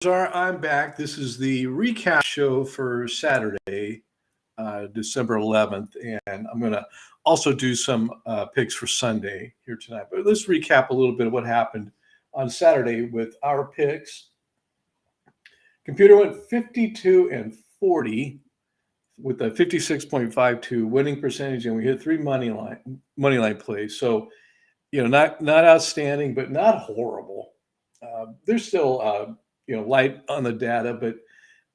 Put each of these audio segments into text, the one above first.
Czar, I'm back. This is the recap show for Saturday, December 11th, and I'm going to also do some picks for Sunday here tonight. But let's recap a little bit of what happened on Saturday with our picks. Computer went 52 and 40 with a 56.52 winning percentage, and we hit three money line plays. So not outstanding, but not horrible. There's still light on the data, but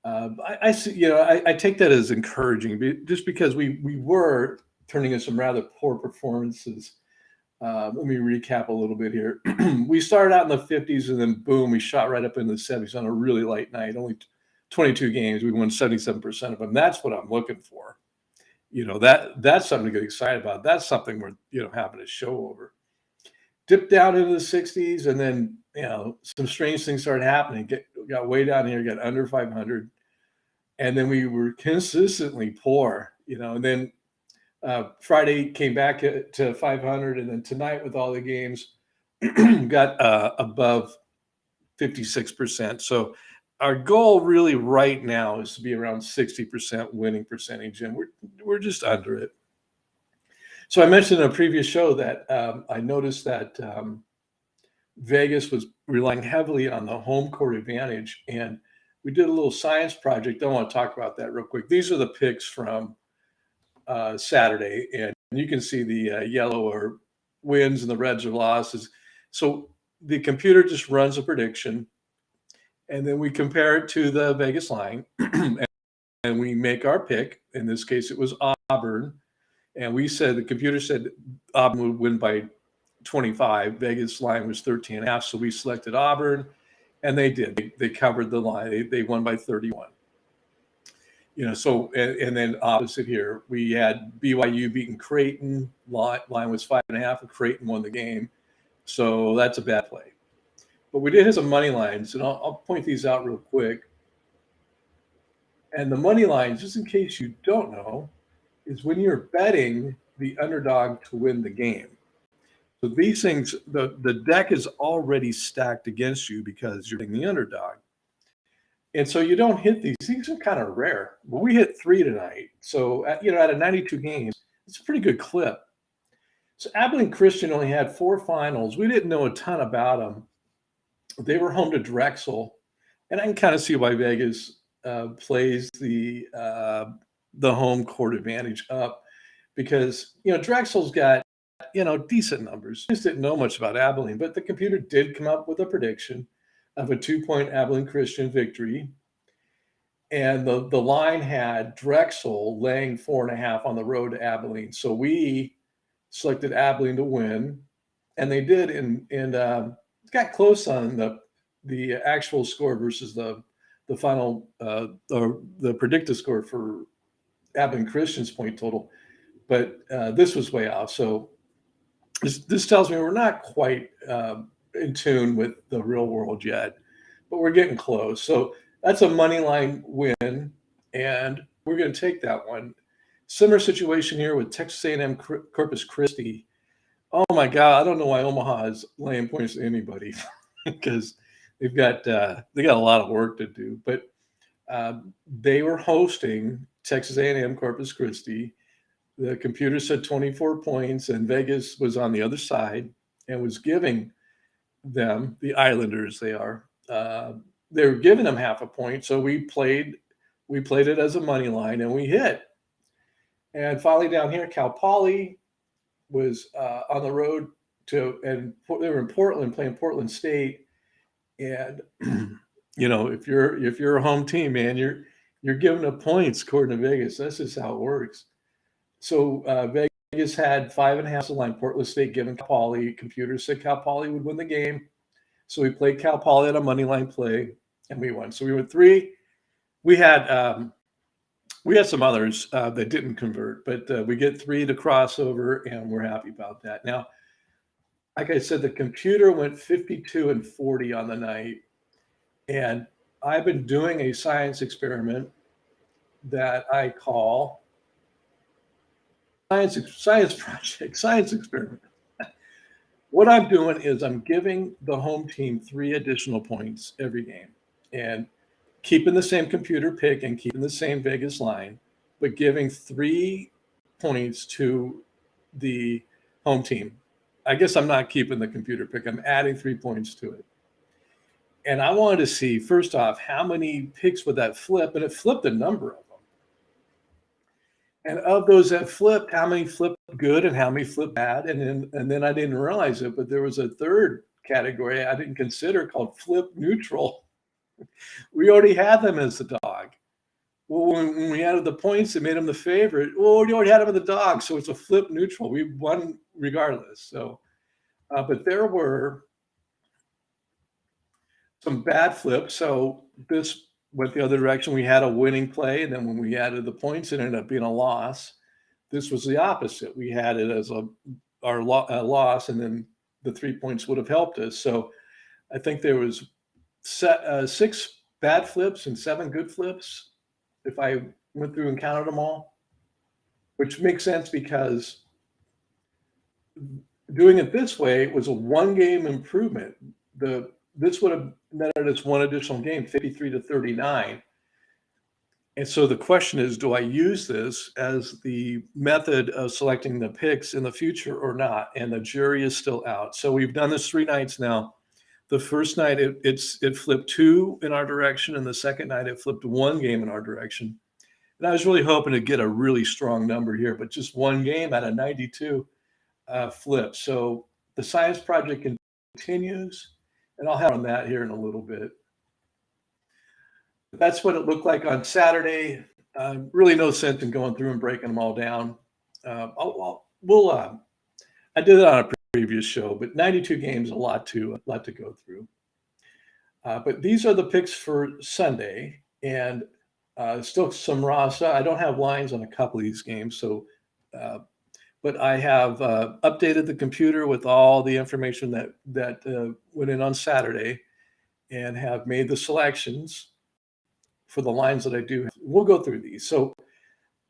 I see. I take that as encouraging, just because we were turning in some rather poor performances. Let me recap a little bit here. We started out in the 50s, and then boom, we shot right up in the 70s on a really light night. Only 22 games, we won 77% of them. That's what I'm looking for. That's something to get excited about. That's something we're having a show over. Dipped down into the 60s, and then some strange things started happening. Got way down here, got under 500, and then we were consistently poor. And then Friday came back to 500, and then tonight with all the games got above 56%. So our goal really right now is to be around 60% winning percentage, and we're just under it. So I mentioned in a previous show that I noticed that Vegas was relying heavily on the home court advantage, and we did a little science project. I want to talk about that real quick. These are the picks from Saturday, and you can see the yellow are wins and the reds are losses. So the computer just runs a prediction, and then we compare it to the Vegas line, and we make our pick. In this case, it was Auburn. And the computer said Auburn would win by 25. Vegas line was 13 and a half. So we selected Auburn, and they did. They covered the line. They won by 31. And then opposite here, we had BYU beating Creighton. Line was 5.5, and Creighton won the game. So that's a bad play. But we did have some money lines, and I'll point these out real quick. And the money lines, just in case you don't know, is when you're betting the underdog to win the game. So these things, the deck is already stacked against you because you're betting the underdog. And so you don't hit these. These are kind of rare. But we hit 3 tonight. So, out of 92 games, it's a pretty good clip. So Abilene Christian only had 4 finals. We didn't know a ton about them. They were home to Drexel. And I can kind of see why Vegas plays the home court advantage up, because Drexel's got decent numbers. Just didn't know much about Abilene, but the computer did come up with a prediction of a 2-point Abilene Christian victory, and the line had Drexel laying 4.5 on the road to Abilene. So we selected Abilene to win, and they did, and it got close on the actual score versus the final or the predicted score for Abilene Christian's point total, but this was way off. So this tells me we're not quite in tune with the real world yet, but we're getting close. So that's a money line win, and we're going to take that one. Similar situation here with Texas A&M Corpus Christi. Oh my God, I don't know why Omaha is laying points to anybody because they got a lot of work to do. But they were hosting Texas A&M Corpus Christi. The computer said 24 points, and Vegas was on the other side and was giving them, the Islanders they were giving them half a point. So we played it as a money line, and we hit. And finally down here, Cal Poly was on the road and they were in Portland playing Portland State. And if you're a home team, man, you're giving up points according to Vegas. That's just how it works. So Vegas had 5.5 the line. Portland State given Cal Poly. Computer said Cal Poly would win the game. So we played Cal Poly at a money line play, and we won. So we went 3. We had some others that didn't convert, but we get 3 to crossover, and we're happy about that. Now, like I said, the computer went 52 and 40 on the night, and I've been doing a science experiment that I call science project, science experiment. What I'm doing is I'm giving the home team 3 additional points every game. and keeping the same computer pick and keeping the same Vegas line, but giving 3 points to the home team. I guess I'm not keeping the computer pick. I'm adding 3 points to it. And I wanted to see, first off, how many picks would that flip? And it flipped a number of them. And of those that flipped, how many flipped good and how many flipped bad? And then I didn't realize it, but there was a third category I didn't consider called flip neutral. We already had them as the dog. Well, when we added the points, it made him the favorite. Well, we already had him as the dog, so it's a flip neutral. We won regardless. So, but there were some bad flips. So this went the other direction. We had a winning play, and then when we added the points, it ended up being a loss. This was the opposite. We had it as a loss, and then the 3 points would have helped us. So I think there was 6 bad flips and 7 good flips if I went through and counted them all, which makes sense because doing it this way was a 1-game improvement. This would have netted us 1 additional game, 53-39. And so the question is, do I use this as the method of selecting the picks in the future or not? And the jury is still out. So we've done this 3 nights now. The first night it flipped 2 in our direction, and the second night it flipped 1 game in our direction. And I was really hoping to get a really strong number here, but just 1 game out of 92 flips. So the science project continues, and I'll have on that here in a little bit. That's what it looked like on Saturday. Really no sense in going through and breaking them all down. I did it on a previous show, but 92 games, a lot to go through. But these are the picks for Sunday, and still some raw stuff. I don't have lines on a couple of these games, so but I have updated the computer with all the information that went in on Saturday, and have made the selections for the lines that I do. We'll go through these. So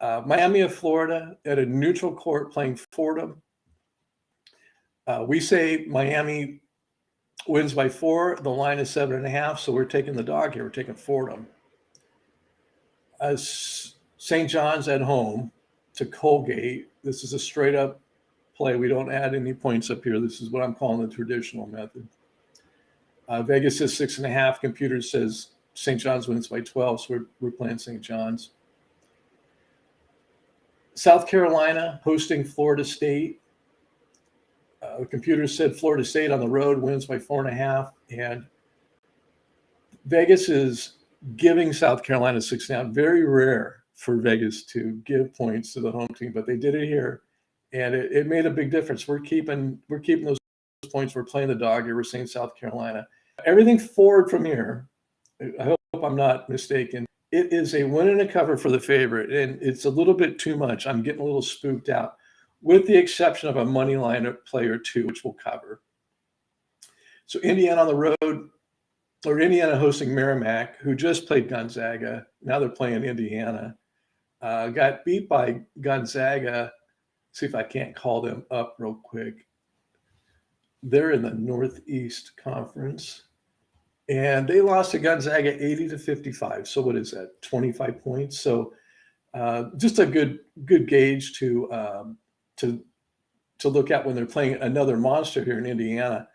Miami of Florida at a neutral court playing Fordham. We say Miami wins by 4. The line is 7.5, so we're taking the dog here. We're taking Fordham. St. John's at home to Colgate. This is a straight up play. We don't add any points up here. This is what I'm calling the traditional method. Vegas says 6.5. Computer says St. John's wins by 12, so we're playing St. John's. South Carolina hosting Florida State. The computer said Florida State on the road wins by 4.5, and Vegas is giving South Carolina 6.5. Very rare for Vegas to give points to the home team, but they did it here, and it made a big difference. We're keeping those points. We're playing the dog here. We're saying South Carolina. Everything forward from here, I hope I'm not mistaken, it is a win and a cover for the favorite, and it's a little bit too much. I'm getting a little spooked out, with the exception of a money line play or 2, which we'll cover. So Indiana on the road, or Indiana hosting Merrimack, who just played Gonzaga. Now they're playing Indiana. Got beat by Gonzaga. See if I can't call them up real quick. They're in the Northeast Conference, and they lost to Gonzaga 80-55. So what is that? 25 points. So just a good gauge to look at when they're playing another monster here in Indiana.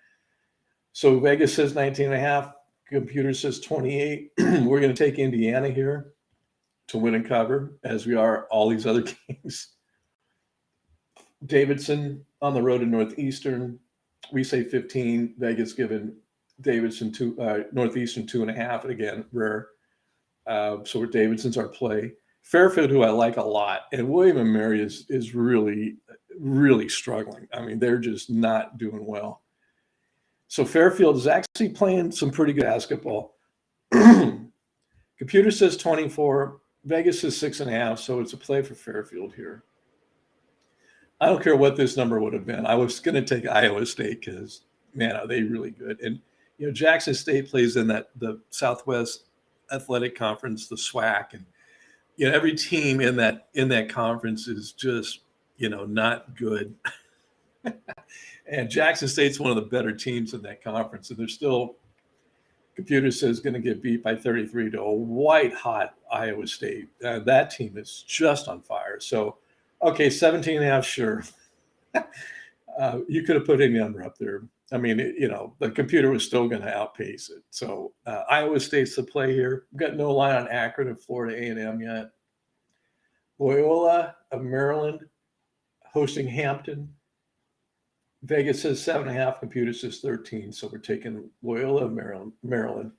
So Vegas says 19.5. Computer says 28. We're going to take Indiana here to win and cover, as we are all these other games. Davidson on the road to Northeastern. We say 15. Vegas giving Davidson Northeastern 2.5. And again, rare. So Davidson's our play. Fairfield, who I like a lot, and William & Mary is really, really struggling. I mean, they're just not doing well. So Fairfield is actually playing some pretty good basketball. Computer says 24. Vegas says 6.5, so it's a play for Fairfield here. I don't care what this number would have been. I was going to take Iowa State because, man, are they really good. And, Jackson State plays in the Southwest Athletic Conference, the SWAC. And, every team in that conference is just, not good. And Jackson State's one of the better teams in that conference. And they're still Computer says going to get beat by 33 to a white hot Iowa State. That team is just on fire. So, okay, 17 and a half, sure. You could have put any number up there. I mean, the computer was still going to outpace it. So Iowa State's the play here. We've got no line on Akron and Florida A&M yet. Loyola of Maryland hosting Hampton. Vegas says 7.5. Computer says 13. So we're taking Loyola of Maryland.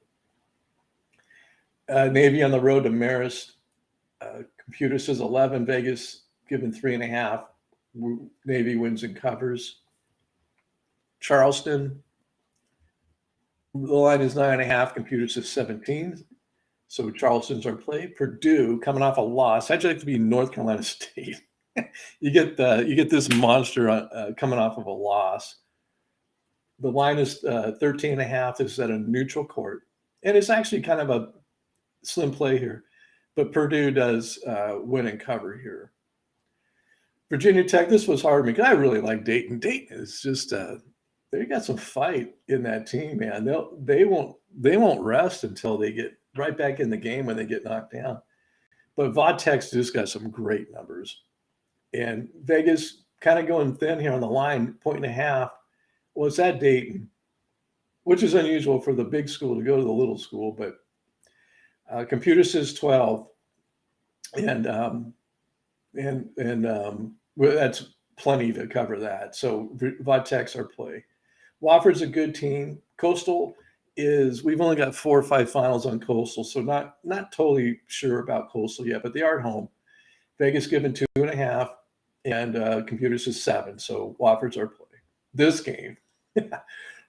Navy on the road to Marist. Computer says 11. Vegas given 3.5. Navy wins and covers. Charleston, the line is 9.5. Computer says 17. So Charleston's our play. Purdue coming off a loss. I'd like to be North Carolina State. you get this monster coming off of a loss. The line is 13.5. This is at a neutral court, and it's actually kind of a slim play here, but Purdue does win and cover here. Virginia Tech, this was hard because I really like Dayton. Dayton is just they got some fight in that team, man. They won't rest until they get right back in the game when they get knocked down. But Vodtek's just got some great numbers, and Vegas kind of going thin here on the line, 1.5. Well, it's at Dayton, which is unusual for the big school to go to the little school, but computer says 12, and well, that's plenty to cover that. So Vodtek's our play. Wofford's a good team. Coastal we've only got 4 or 5 finals on Coastal, so not totally sure about Coastal yet, but they are at home. Vegas given 2.5, and computer says 7. So Wofford's our play. This game,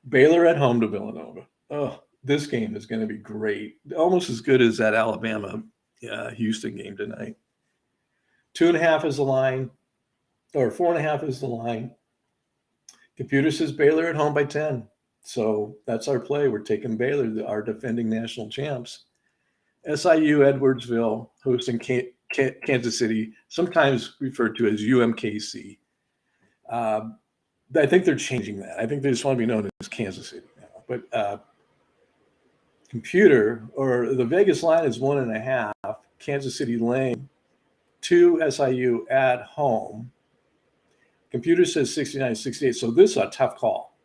Baylor at home to Villanova. Oh, this game is going to be great. Almost as good as that Alabama Houston game tonight. 2.5 is the line, or 4.5 is the line. Computer says Baylor at home by 10. So that's our play. We're taking Baylor, our defending national champs. SIU Edwardsville hosting Kansas City, sometimes referred to as UMKC. I think they're changing that. I think they just want to be known as Kansas City now. But computer, or the Vegas line is 1.5. Kansas City laying 2. SIU at home. Computer says 69-68. So this is a tough call,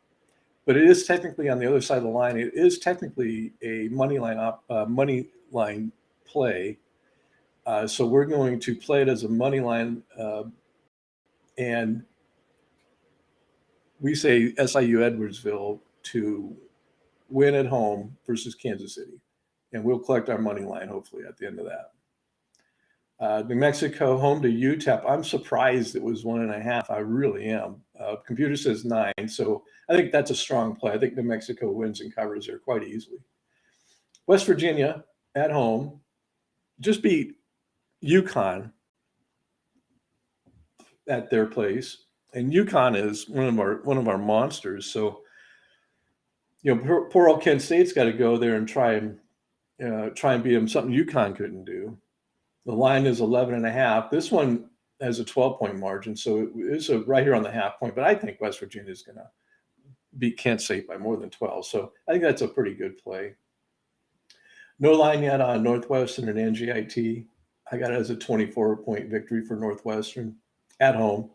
but it is technically on the other side of the line. It is technically a money line play. So we're going to play it as a money line, and we say SIU Edwardsville to win at home versus Kansas City, and we'll collect our money line hopefully at the end of that. New Mexico home to UTEP. I'm surprised it was 1.5. I really am. Computer says 9, so I think that's a strong play. I think New Mexico wins and covers there quite easily. West Virginia at home just beat UConn at their place, and UConn is one of our monsters. So poor old Kent State's got to go there and try and beat them, something UConn couldn't do. The line is 11.5. This one has a 12-point margin, so it's right here on the half point. But I think West Virginia is going to beat Kent State by more than 12. So I think that's a pretty good play. No line yet on Northwestern and NJIT. I got it as a 24-point victory for Northwestern at home.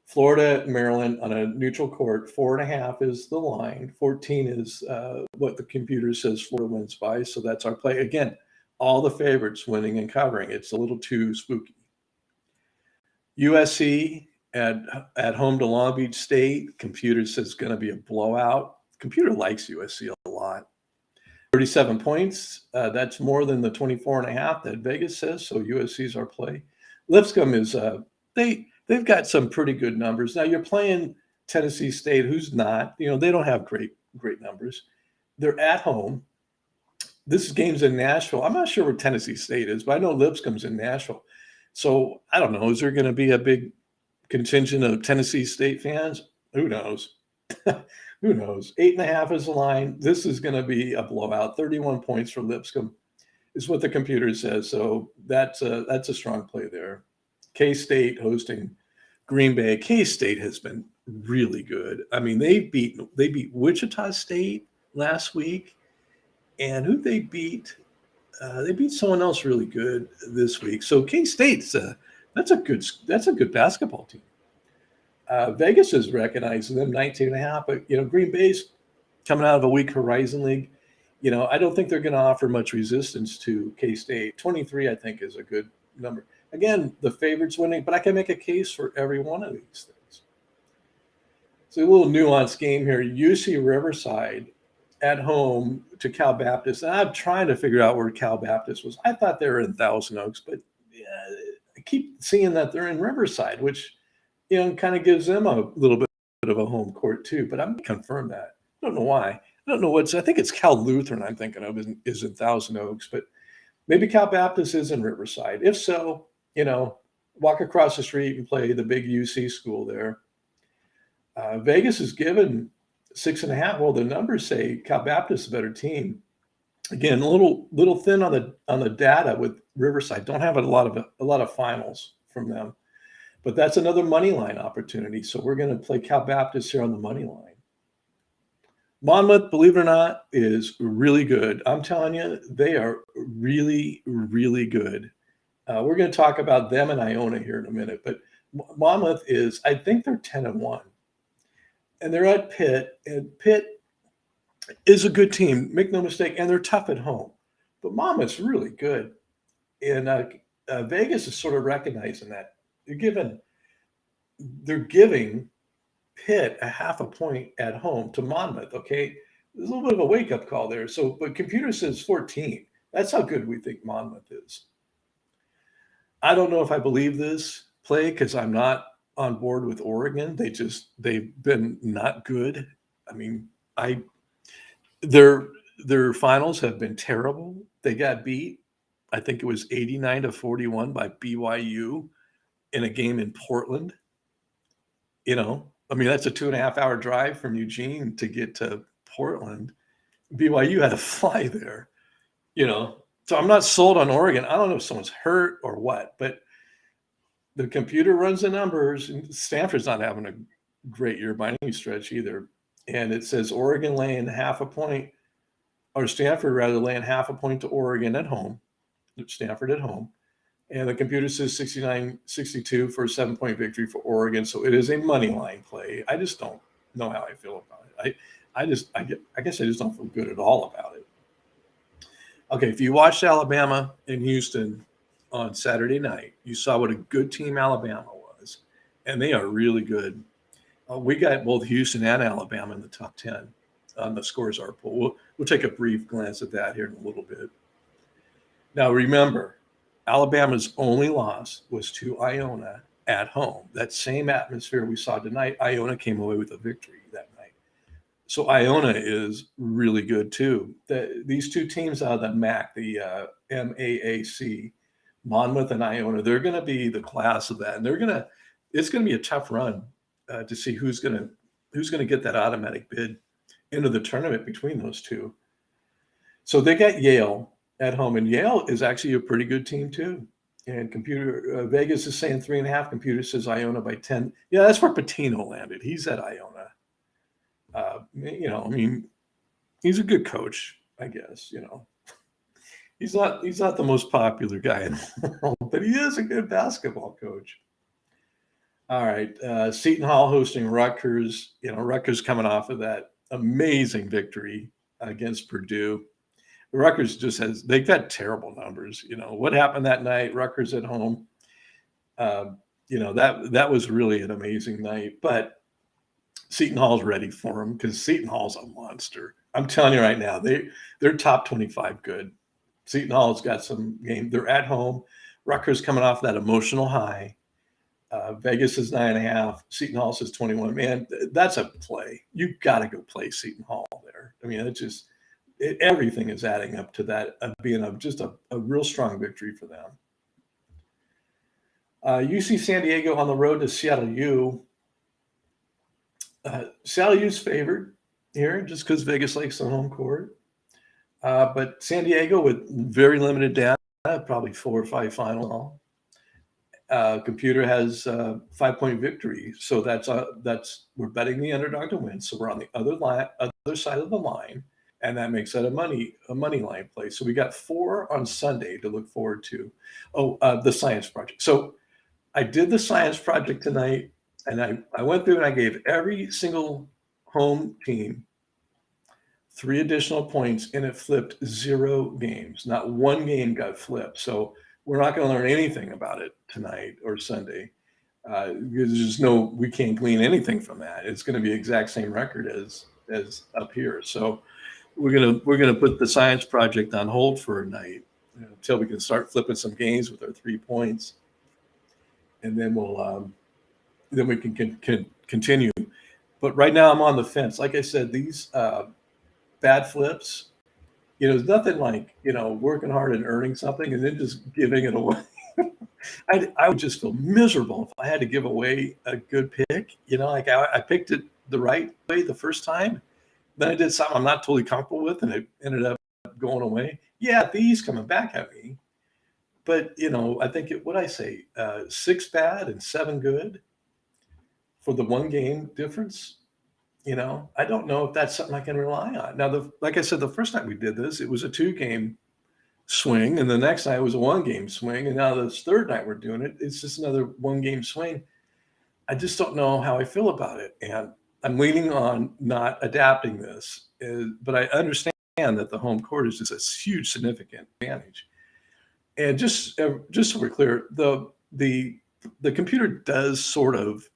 Florida, Maryland on a neutral court. 4.5 is the line. 14 is what the computer says Florida wins by. So that's our play. Again, all the favorites winning and covering. It's a little too spooky. USC at home to Long Beach State. Computer says it's going to be a blowout. Computer likes USC a lot. 37 points. That's more than the 24.5 that Vegas says. So USC's our play. Lipscomb is they've got some pretty good numbers. Now you're playing Tennessee State, who's not. They don't have great numbers. They're at home. This game's in Nashville. I'm not sure where Tennessee State is, but I know Lipscomb's in Nashville. So I don't know. Is there going to be a big contingent of Tennessee State fans? Who knows? Who knows? 8.5 is the line. This is going to be a blowout. 31 points for Lipscomb is what the computer says. So that's a strong play there. K-State hosting Green Bay. K-State has been really good. I mean, they beat Wichita State last week. And who they beat? They beat someone else really good this week. So K-State's that's a good basketball team. Vegas is recognizing them 19 and a half, but Green Bay's coming out of a weak Horizon League. I don't think they're going to offer much resistance to K-State. 23, I think, is a good number. Again, the favorites winning, but I can make a case for every one of these things. So a little nuanced game here. UC Riverside at home to Cal Baptist. And I'm trying to figure out where Cal Baptist was. I thought they were in Thousand Oaks, but I keep seeing that they're in Riverside, which kind of gives them a little bit of a home court too. But I'm going to confirm that. I don't know why. I don't know I think it's Cal Lutheran I'm thinking of is in Thousand Oaks, but maybe Cal Baptist is in Riverside. If so, walk across the street and play the big UC school there. Vegas is given 6.5. Well, the numbers say Cal Baptist is a better team. Again, a little thin on the data with Riverside. Don't have a lot of finals from them, but that's another money line opportunity. So we're going to play Cal Baptist here on the money line. Monmouth, believe it or not, is really good. I'm telling you, they are really, really good. We're going to talk about them and Iona here in a minute, but Monmouth I think they're 10-1. And they're at Pitt, and Pitt is a good team, make no mistake, and they're tough at home. But Monmouth's really good. And Vegas is sort of recognizing that. They're giving Pitt a half a point at home to Monmouth, okay? There's a little bit of a wake-up call there. But computer says 14. That's how good we think Monmouth is. I don't know if I believe this play because I'm not on board with Oregon. They've been not good. I mean, their finals have been terrible. They got beat. I think it was 89-41 by BYU in a game in Portland. I mean, that's a 2.5-hour drive from Eugene to get to Portland. BYU had to fly there, So I'm not sold on Oregon. I don't know if someone's hurt or what, but the computer runs the numbers, and Stanford's not having a great year by any stretch either. And it says Oregon laying half a point, or Stanford rather laying half a point to Oregon at home, Stanford at home. And the computer says 69-62 for a 7-point victory for Oregon. So it is a money line play. I just don't know how I feel about it. I guess I just don't feel good at all about it. Okay, if you watched Alabama and Houston on Saturday night, you saw what a good team Alabama was, and they are really good. We got both Houston and Alabama in the top 10 on the scores our poll. We'll take a brief glance at that here in a little bit. Now, remember, Alabama's only loss was to Iona at home. That same atmosphere we saw tonight, Iona came away with a victory that night. So Iona is really good too. These two teams out of the MAC, the MAAC, Monmouth and Iona, they're going to be the class of that, and it's going to be a tough run to see who's going to get that automatic bid into the tournament between those two. So they got Yale at home, and Yale is actually a pretty good team too. And Vegas is saying 3.5. Computer says Iona by 10. Yeah, that's where Patino landed. He's at Iona. I mean, he's a good coach, I guess. He's not the most popular guy in the world, but he is a good basketball coach. All right, Seton Hall hosting Rutgers. Rutgers coming off of that amazing victory against Purdue. Rutgers they've got terrible numbers. What happened that night? Rutgers at home. That was really an amazing night. But Seton Hall's ready for them because Seton Hall's a monster. I'm telling you right now, they're top 25 good. Seton Hall's got some game. They're at home. Rutgers coming off that emotional high. Vegas is 9.5. Seton Hall says 21. Man, that's a play. You got to go play Seton Hall there. I mean, everything is adding up to that being just a real strong victory for them. UC San Diego on the road to Seattle U. Seattle U's favored here just because Vegas likes the home court. But San Diego with very limited data, probably 4 or 5 final. Computer has 5-point victory, so that's we're betting the underdog to win. So we're on the other side of the line. and that makes that a money line play. So we got 4 on Sunday to look forward to. Oh, the science project. So I did the science project tonight, and I went through and I gave every single home team 3 additional points, and it flipped 0 games. Not one game got flipped. So we're not going to learn anything about it tonight or Sunday. Because we can't glean anything from that. It's going to be exact same record as up here. So we're gonna put the science project on hold for a night until we can start flipping some games with our 3 points, and then then we can continue. But right now I'm on the fence. Like I said, these bad flips, there's nothing like working hard and earning something and then just giving it away. I would just feel miserable if I had to give away a good pick. Like I picked it the right way the first time. Then I did something I'm not totally comfortable with, and it ended up going away. Yeah, these coming back at me. But, I think what I say, 6 bad and 7 good for the 1 game difference. I don't know if that's something I can rely on. Now, like I said, the first time we did this, it was a 2-game swing, and the next night was a 1-game swing, and now this third night we're doing it, it's just another 1-game swing. I just don't know how I feel about it, and I'm leaning on not adapting this, but I understand that the home court is just a huge significant advantage. And just so we're clear, the computer does sort of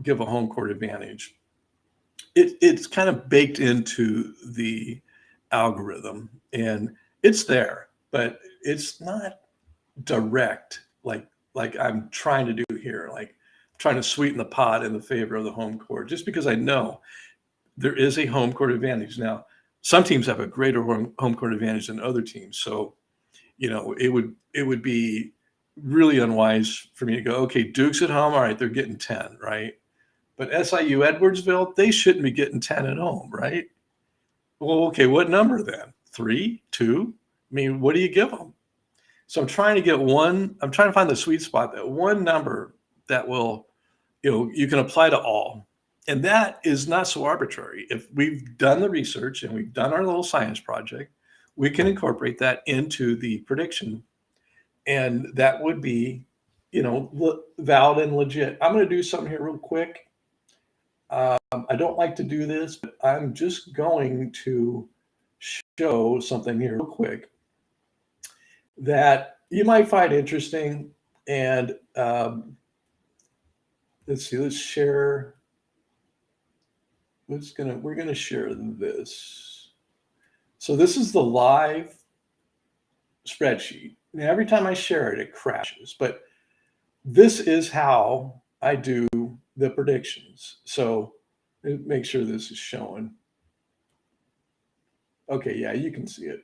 give a home court advantage. It's kind of baked into the algorithm, and it's there, but it's not direct like I'm trying to do here, like trying to sweeten the pot in the favor of the home court, just because I know there is a home court advantage. Now, some teams have a greater home court advantage than other teams, so it would be really unwise for me to go, okay, Duke's at home, all right, they're getting 10, right? But SIU Edwardsville, they shouldn't be getting 10 at home, right? Well, okay, what number then? 3, 2? I mean, what do you give them? So I'm trying to find the sweet spot, that one number that will, you can apply to all. And that is not so arbitrary. If we've done the research and we've done our little science project, we can incorporate that into the prediction. And that would be, valid and legit. I'm going to do something here real quick. I don't like to do this, but I'm just going to show something here real quick that you might find interesting. And let's see, let's share. We're gonna share this. So this is the live spreadsheet. Now, every time I share it, it crashes, but this is how I do the predictions. So make sure this is showing. Okay, yeah, you can see it.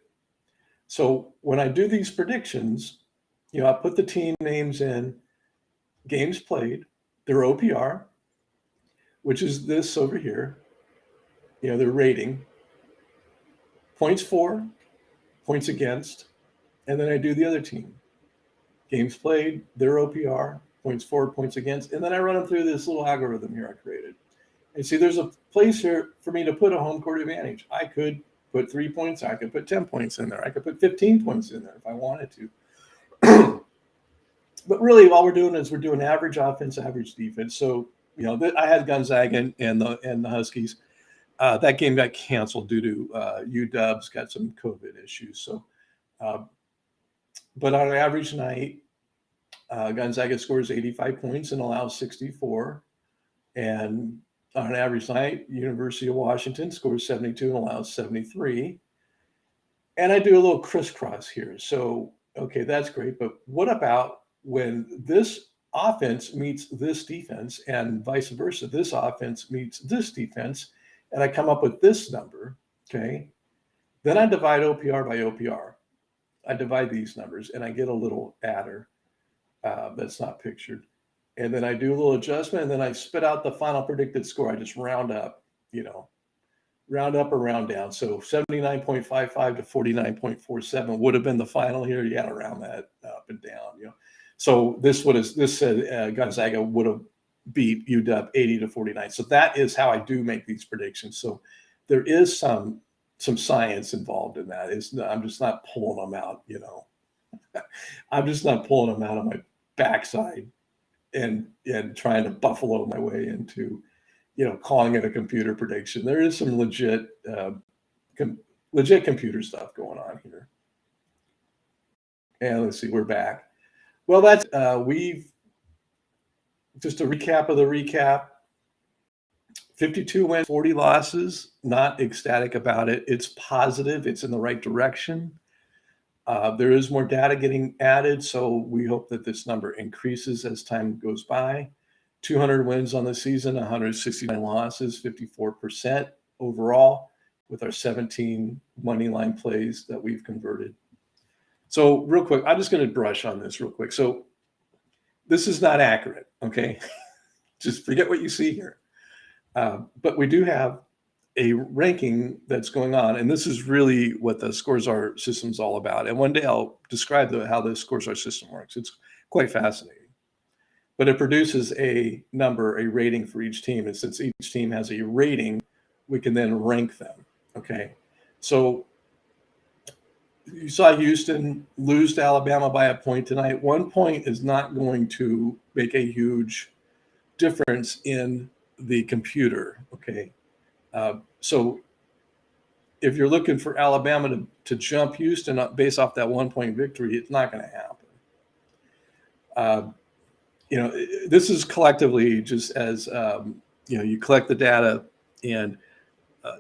So when I do these predictions, I put the team names in, games played, their OPR, which is this over here, their rating, points for, points against, and then I do the other team. Games played, their OPR, points for, points against, and then I run them through this little algorithm here I created. And see, there's a place here for me to put a home court advantage. I could put 3 points, I could put 10 points in there. I could put 15 points in there if I wanted to. But really, all we're doing is we're doing average offense, average defense. So, I had Gonzaga and the Huskies. That game got canceled due to UW's got some COVID issues. So, but on an average night, Gonzaga scores 85 points and allows 64. And on an average night, University of Washington scores 72 and allows 73. And I do a little crisscross here. So, okay, that's great. But what about when this offense meets this defense and vice versa? This offense meets this defense, and I come up with this number, okay? Then I divide OPR by OPR. I divide these numbers, and I get a little adder that's not pictured. And then I do a little adjustment, and then I spit out the final predicted score. I just round up, round up or round down. So 79.55 to 49.47 would have been the final here. You got to round that up and down, So this said Gonzaga would have beat UW 80 to 49. So that is how I do make these predictions. So there is some some science involved in that. I'm just not pulling them out, I'm just not pulling them out of my backside and trying to buffalo my way into, calling it a computer prediction. There is some legit computer stuff going on here. And let's see, we're back. Well, that's we've just a recap of the recap. 52 wins, 40 losses. Not ecstatic about it. It's positive. It's in the right direction. There is more data getting added, so we hope that this number increases as time goes by. 200 wins on the season, 169 losses, 54% overall, with our 17 money line plays that we've converted. So real quick, I'm just going to brush on this real quick. So this is not accurate, okay? Just forget what you see here. But we do have a ranking that's going on, and this is really what the Scores Our system is all about. And one day I'll describe how the Scores Our system works. It's quite fascinating. But it produces a number, a rating for each team. And since each team has a rating, we can then rank them, okay? So you saw Houston lose to Alabama by a point tonight. 1 point is not going to make a huge difference in the computer, okay? So if you're looking for Alabama to jump Houston up based off that 1 point victory, it's not going to happen. This is collectively just as, you collect the data and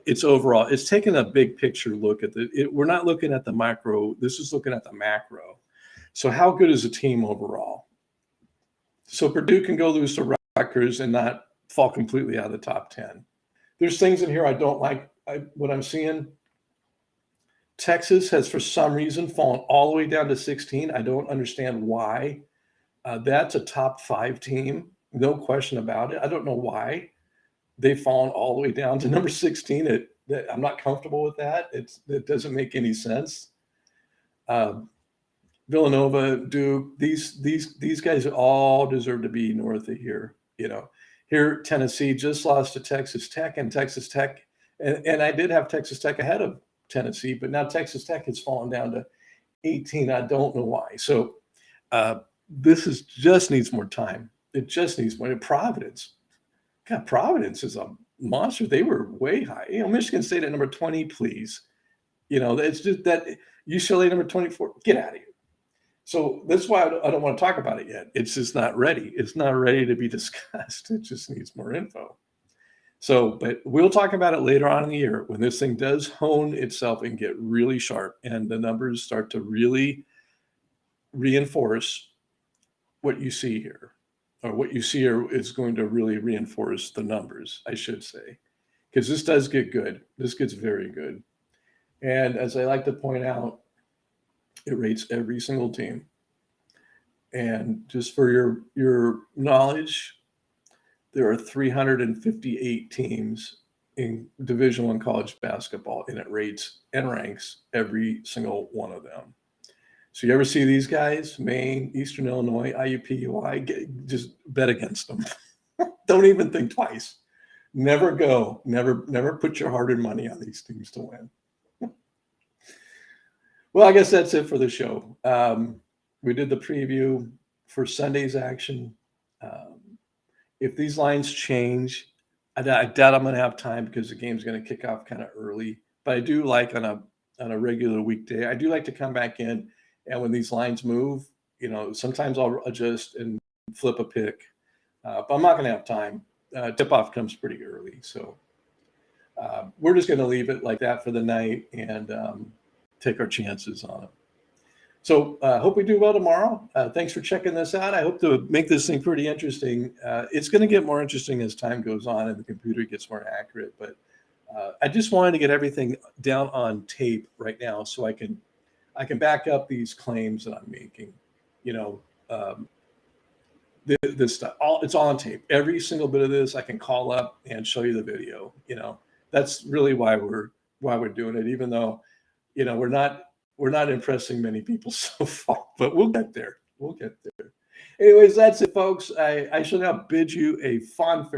it's overall, it's taking a big picture look at we're not looking at the micro. This is looking at the macro. So how good is the team overall? So Purdue can go lose to Rutgers and not fall completely out of the top 10. There's things in here I don't like what I'm seeing. Texas has, for some reason, fallen all the way down to 16. I don't understand why. That's a top 5 team, no question about it. I don't know why they've fallen all the way down to number 16. I'm not comfortable with that. It doesn't make any sense. Villanova, Duke, these guys all deserve to be north of here. Here Tennessee just lost to Texas Tech, and Texas Tech, and I did have Texas Tech ahead of Tennessee, but now Texas Tech has fallen down to 18. I don't know why. So this just needs more time. It just needs more. Providence. God, Providence is a monster. They were way high. Michigan State at number 20, please. It's just that UCLA number 24. Get out of here. So that's why I don't want to talk about it yet. It's just not ready. It's not ready to be discussed. It just needs more info. So, but we'll talk about it later on in the year when this thing does hone itself and get really sharp and the numbers start to really reinforce what you see here. Or what you see here is going to really reinforce the numbers, I should say, because this does get good. This gets very good. And as I like to point out, it rates every single team. And just for your knowledge, there are 358 teams in Division I college basketball, and it rates and ranks every single one of them. So you ever see these guys, Maine, Eastern Illinois, IUPUI, just bet against them. Don't even think twice. Never go. Never put your hard-earned money on these teams to win. Well, I guess that's it for the show. We did the preview for Sunday's action. If these lines change, I doubt I'm going to have time because the game's going to kick off kind of early. But I do like on a regular weekday, I do like to come back in. And when these lines move, sometimes I'll adjust and flip a pick. But I'm not going to have time. Tip-off comes pretty early. So we're just going to leave it like that for the night and take our chances on it. So hope we do well tomorrow. Thanks for checking this out. I hope to make this thing pretty interesting. It's going to get more interesting as time goes on and the computer gets more accurate. But I just wanted to get everything down on tape right now so I can back up these claims that I'm making. This stuff, it's all on tape. Every single bit of this, I can call up and show you the video. That's really why we're doing it, even though, we're not impressing many people so far, but we'll get there. Anyways, that's it, folks. I shall now bid you a fond farewell.